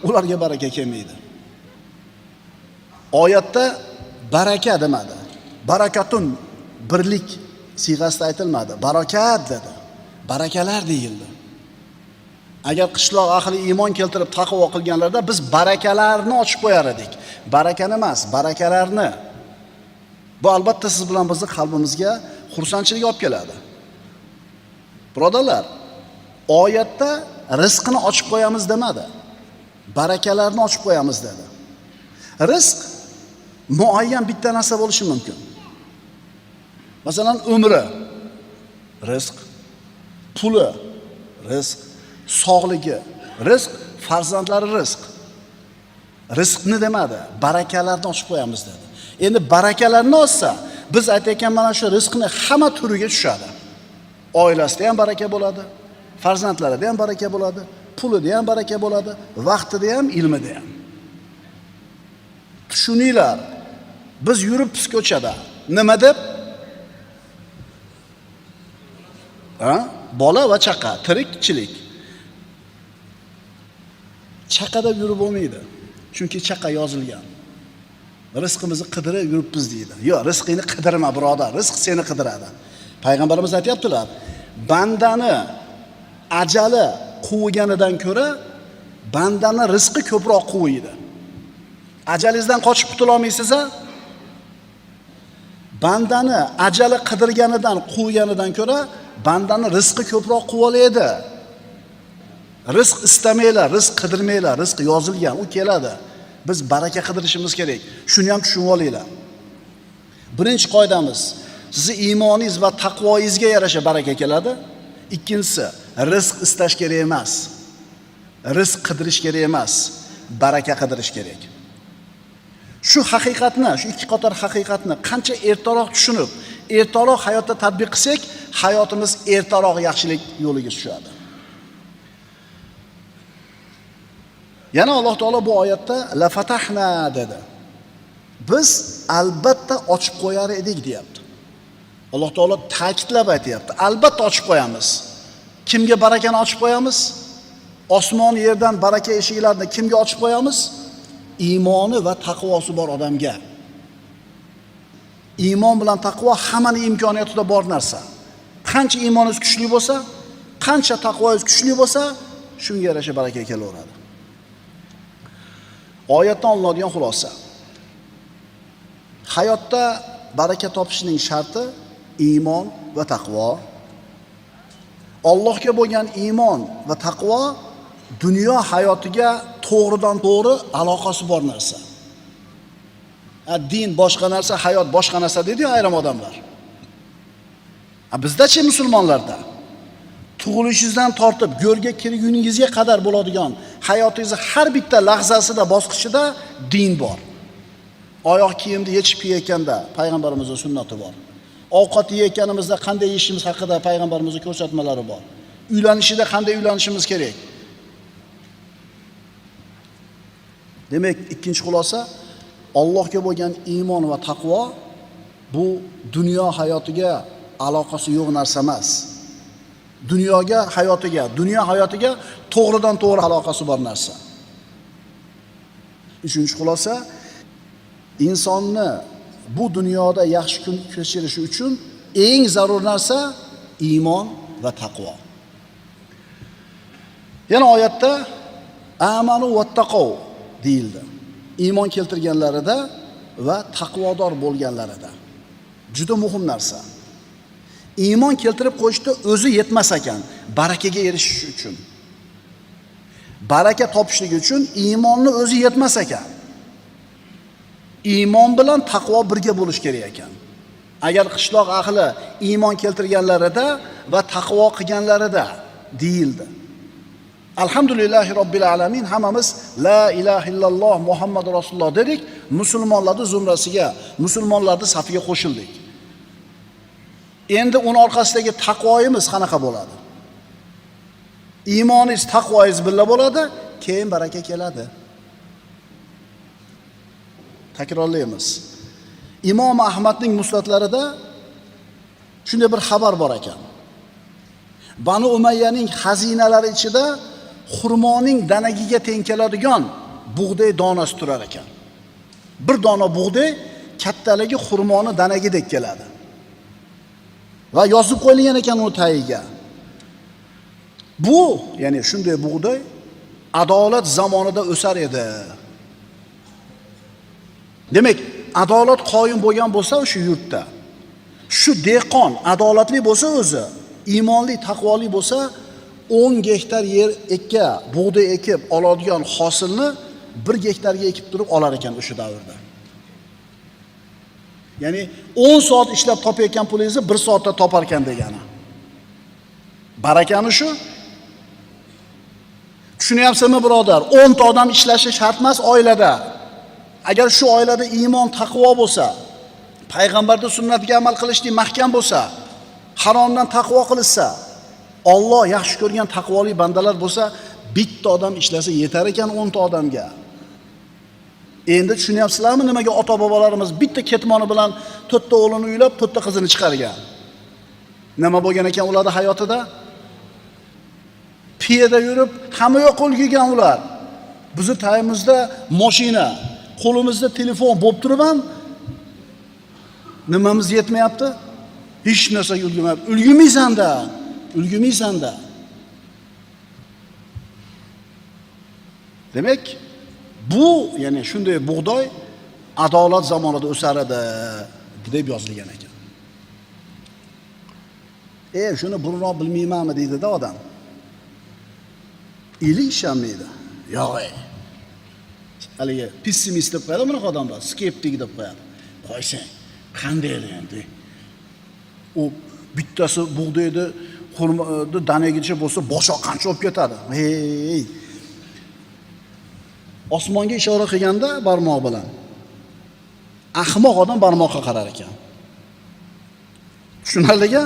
ularga baraka kelmaydi. Oyatda baraka demadi. Barakatun birlik siyg'asida aytilmadi. Barakat dedi. Barakalar deyildi. Agar qishloq ahli iymon keltirib taqvo qilganlarda biz barakalarni ochib qo'yar edik. Barakani emas, barakalarni. Bu albatta siz bilan bizning qalbimizga xursandchilik olib keladi. Birodarlar, oyatda rizqni ochib qo'yamiz demadi. Barakalarni ochib qo'yamiz dedi. Rizq muayyan bitta narsa bo'lishi mumkin. Masalan, umri rizq, puli rizq, sog'ligi rizq, farzandlari rizq. Rizqni demadi, barakalarni ochib qo'yamiz dedi. Endi barakalarni olsa, biz aytayotgan mana shu rizqni hamma turiga tushadi. Oilasida ham baraka bo'ladi, farzandlarida ham baraka bo'ladi, pulida ham baraka bo'ladi, vaqtida ham, ilmida ham. Tushuninglar, biz yuribmiz ko'chada. Nima deb? Bola va chaqa, tirikchilik. Chaqada yurib bo'lmaydi. Chunki chaqa yozilgan. Rizqimizni qidirib yuribmiz deydi. Yo'q, rizqingni qidirma, birodar. Rizq seni qidiradi. Payg'ambarimiz aytayaptilar, bandani ajali quviganidan ko'ra bandani rizqi ko'proq quviydi. Ajalingizdan qochib qutula olmaysiz-a? Bandani ajali qidirganidan, quviganidan ko'ra bandani rizqi ko'proq quvolaydi. Rizq istamanglar, rizq qidirmanglar, rizq yozilgan, u keladi. Biz baraka qidirishimiz kerak. Shuni ham tushunib olinglar. Birinchi qoidamiz, sizning iymoningiz va taqvoingizga yarasha baraka keladi. Ikkinchisi, rizq istash kerak emas. Rizq qidirish kerak emas, baraka qidirish kerak. Shu haqiqatni, shu ikki qator haqiqatni qancha ertaroq tushunib, ertaroq hayotda tatbiq qilsak, hayotimiz ertaroq yaxshilik yo'liga tushadi. Yana Alloh taolo bu oyatda la fatahna dedi. Biz albatta ochib qo'yar edik deyapti. Alloh taolo ta'kidlab aytayapti. Albatta ochib qo'yamiz. Kimga barakani ochib qo'yamiz? Osmon yerdan baraka eshiklarini kimga ochib qo'yamiz? Iymoni va taqvosi bor odamga. Iymon bilan taqvo hammaning imkoniyatida bor narsa. Qancha iymoningiz kuchli bo'lsa, qancha taqvoingiz kuchli bo'lsa, shunga yarasha baraka kelaveradi. Oyatdan olinadigan xulosa. Hayotda baraka topishning sharti iymon va taqvo. Allohga bo'lgan iymon va taqvo dunyo hayotiga to'g'ridan to'g'ri aloqasi bor narsa. Din boshqa narsa, hayot boshqa narsa deydi ayrim odamlar. Bizda-chi musulmonlarda tug'ilishingizdan tortib go'rga kirguningizga qadar bo'ladigan hayotingizni har bitta lahzasida, bosqichida din bor. Oyoq kiyimni yechib kiyayotganda payg'ambarimizning sunnati bor. Ovqat yeyotganimizda qanday yeyishimiz haqida payg'ambarimizning ko'rsatmalari bor. Uylanishida qanday uylanishimiz kerak. Demak, ikkinchi xulosa, Allohga bo'lgan iymon va taqvo bu dunyo hayotiga aloqasi yo'q narsa emas. Dunyo hayotiga to'g'ridan to'g'ri aloqasi bor narsa. Uchinchi xulosa, insonni bu dunyoda yaxshi kun kechirishi uchun eng zarur narsa iymon va taqvo. Yana oyatda amanu vattaqov deyildi. Iymon keltirganlarida va taqvodor bo'lganlarida. Juda muhim narsa. Iymon keltirib qo'yishda o'zi yetmas ekan, barakaga erishish uchun. Baraka topishlik uchun iymonni o'zi yetmas ekan. Iymon bilan taqvo birga bo'lish kerak ekan. Agar qishloq ahli iymon keltirganlarida va taqvo qilganlarida deyildi. Alhamdulillahi robbil alamin, hammamiz la ilaha illalloh Muhammad rasululloh dedik, musulmonlarning zumrasiga, musulmonlarning safiga qo'shildik. Endi uning orqasidagi taqvoimiz qanaqa bo'ladi? Iymoningiz, taqvoingiz birga bo'ladi, keyin baraka keladi. Takrorlaymiz. Imom Ahmadning musnadlarida shunday bir xabar bor ekan. Banu Umayyaning xazinalari ichida xurmoning danagiga teng keladigan bug'doy donasi turar ekan. Bir dona bug'doy kattaligi xurmoni danagidek keladi. Va yozib qo'yilgan ekan u tagiga. Bu, ya'ni shunday bug'doy adolat zamonida o'sar edi. Demak, adolat qoyim bo'lgan bo'lsa o'sha yurtda, shu dehqon adolatli bo'lsa o'zi, iymonli, taqvoli bo'lsa 10 gektar yer bug'doy ekib oladigan hosilni 1 gektarga ekib turib olar ekan o'sha davrda. Ya'ni 10 soat ishlab topayotgan pulingizni 1 soatda topar ekan degani. Barakani shu. Tushunyapsizmi, birodar? 10 ta odam ishlashi shart emas oilada. Agar shu oilada iymon, taqvo bo'lsa, payg'ambarning sunnatiga amal qilishlik mahkam bo'lsa, haromdan taqvo qilsa, Alloh yaxshi ko'rgan taqvoli bandalar bo'lsa, bitta odam ishlasa yetar ekan 10 ta odamga. Endi tushunyapsizlarmi nimaga ota-bobolarimiz bitta ketmoni bilan 4 ta o'g'lini uylab, 4 ta qizini chiqargan? Nima bo'lgan ekan ularning hayotida? Piyoda yurib, hamma yoq qo'lgigan ular. Bizni tayimizda mashina, qo'limizda telefon bo'lib turib ham nimamiz yetmayapti? Hech narsa ulgurmayapti. Ulgurmaysan-da. Demak, bu, ya'ni shunday bug'doy adolat zamonida o'sar edi deb yozilgan ekan. Shuni burunroq bilmaymanmi deydi-da odam. Ili ishonmaydi. Yo'q. Haligi pessimist deb qo'yadi bunaqa odamlar, skeptik deb qo'yadi. Qo'ysang, qanday endi? U bittasi bug'doyni xurmoni danagicha bo'lsa, boshqa qancha olib ketadi. Osmonga ishora qilganda barmoq bilan. Ahmoq odam barmoqqa qarar ekan. Tushunarligi?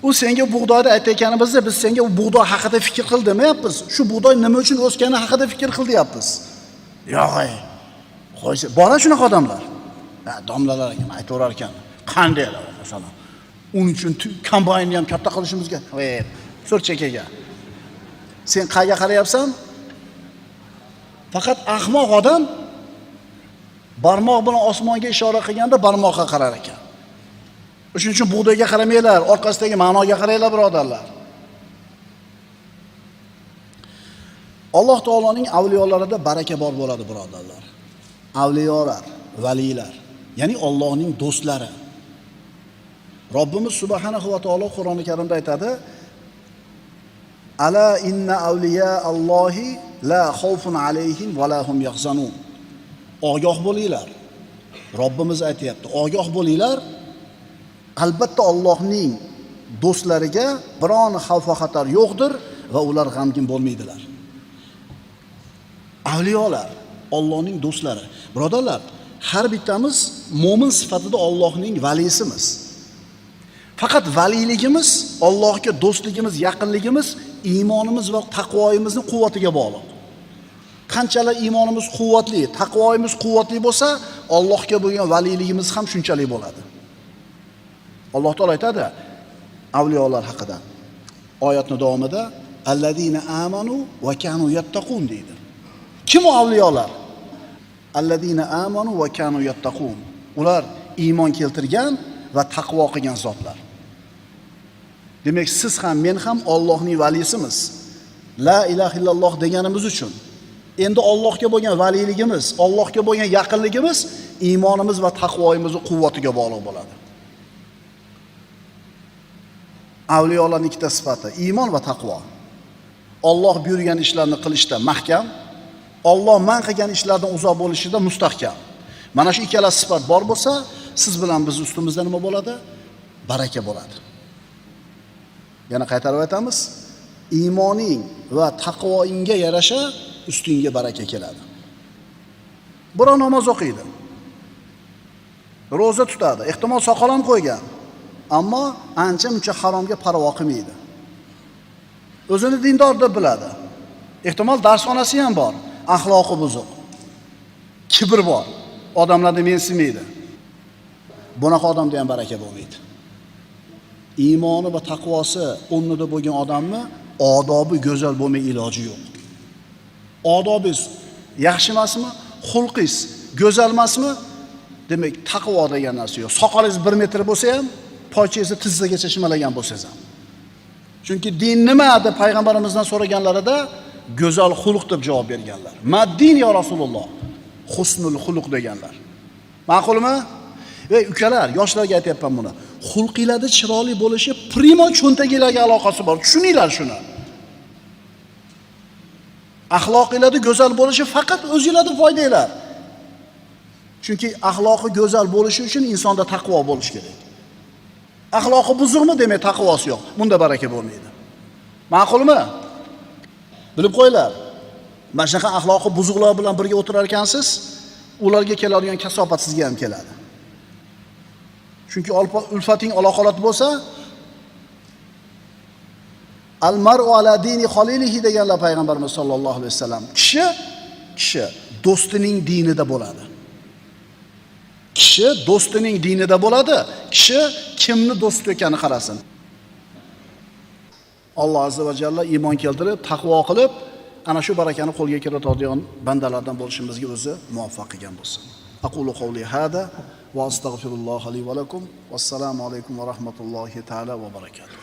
U senga bug'doyni aytayotganimizda biz senga u bug'doy haqida fikr qil demayapmiz. Shu bug'doy nima uchun o'sgani haqida fikr qil deyapmiz. Yo'q. Qo'ysa, bora shunaqa odamlar. Domlalar ekan, aytaverar ekan. Qanday masalan, uning uchun kombaynni ham katta qilishimizga, so'rchakaga. Sen qayga qarayapsan? Faqat ahmoq odam barmoq bilan osmonga ishora qilganda barmoqqa qarar ekan. Shuning uchun bug'doyga qaramanglar, orqasidagi ma'noga qaranglar, birodarlar. Alloh taoloning avliyolarida baraka bor bo'ladi, birodarlar. Avliyolar, valiylar, ya'ni Allohning do'stlari. Robbimiz subhanahu va taolo Qur'oni Karimda aytadi: Ala inna awliya Allohi la xawfun alayhim va la hum yahzanun. Ogoh bo'linglar. Robbimiz aytayapti, ogoh bo'linglar. Albatta Allohning do'stlariga biron xavf va xatar yo'qdir va ular g'amgin bo'lmaydilar. Avliyolar, Allohning do'stlari. Birodarlar, har bittamiz mo'min sifatida Allohning valisimiz. Faqat valiyligimiz, Allohga do'stligimiz, yaqinligimiz iymonimiz va taqvoyimizning quvvatiga bog'liq. Qanchalar iymonimiz quvvatli, taqvoyimiz quvvatli bo'lsa, Allohga bo'lgan valiyligimiz ham shunchalik bo'ladi. Alloh taolo aytadi avliyolar haqida. Oyatning davomida allazina amanu va kanu yattaqun deydi. Kim o avliyolar? Allazina amanu va kanu yattaqun. Ular iymon keltirgan va taqvo qilgan zotlar. Demak, siz ham, men ham Allohning valisimiz. La ilaha illalloh deganimiz uchun endi Allohga bo'lgan valiyligimiz, Allohga bo'lgan yaqinligimiz iymonimiz va taqvoyimizning quvvatiga bog'liq bo'ladi. Avliyolarning ikkita sifati, iymon va taqvo. Alloh buyurgan ishlarni qilishda mahkam, Alloh man qilgan ishlardan uzoq bo'lishida mustahkam. Mana shu ikkala sifat bor bo'lsa, siz bilan biz ustimizda nima bo'ladi? Baraka bo'ladi. Yana qaytarib aytamiz, iymoning va taqvoingga yarasha ustingga baraka keladi. Biror namoz o'qiydi, roza tutadi, ehtimol soqol ham qo'ygan, ammo ancha-muncha haromga parvo qilmaydi. O'zini dindor deb biladi. Ehtimol darsxonasi ham bor, axloqi buzuq, kibr bor, odamlarni mensimaydi. Bunaqa odamda ham baraka bo'lmaydi. Iymoni va taqvosi o'rnida bo'lgan odamni odobi go'zal bo'lmay iloji yo'q. Odobingiz yaxshi emasmi? Xulqingiz go'zal emasmi? Demak, taqvo degan narsa yo'q. Soqolingiz 1 metr bo'lsa ham, pochangizni tizzagacha shimalagan bo'lsangiz ham. Chunki din nima deb payg'ambarimizdan so'raganlarida go'zal xulq deb javob berganlar. Maddin ya Rasululloh. Husnul xuluq deganlar. Ma'qulmi? Va ukalar, yoshlarga aytayapman buni. Xulqingizda chiroyli bo'lishi primo cho'ntagingizga aloqasi bor. Tushuninglar shuni. Axloqingizda go'zal bo'lishi faqat o'zingizga foydanglar. Chunki axloqi go'zal bo'lishi uchun insonda taqvo bo'lishi kerak. Axloqi buzuqmi, demak taqvosi yo'q. Bunda baraka bo'lmaydi. Ma'qulmi? Bilib qo'yinglar. Mana shunaqa axloqi buzuqlar bilan birga o'tirar ekansiz, ularga keladigan kasobat sizga ham keladi. Chunki ulfating aloqalat bo'lsa, al-mar'u ala dini khalilihi deganlar payg'ambarimiz sollallohu alayhi vasallam. Kishi do'stining dinida bo'ladi. Kishi do'stining dinida bo'ladi. Kishi kimni do'st ekanini qarasin. Alloh azza va jalla iymon keltirib, taqvo qilib, ana shu barakani qo'lga kiritadigan bandalardan bo'lishimizga o'zi muvaffaq qilgan bo'lsin. Aqulu qawli hada va astagfirulloh li va lakum. Vassalomu alaykum va rahmatullohi ta'ala va barakatuh.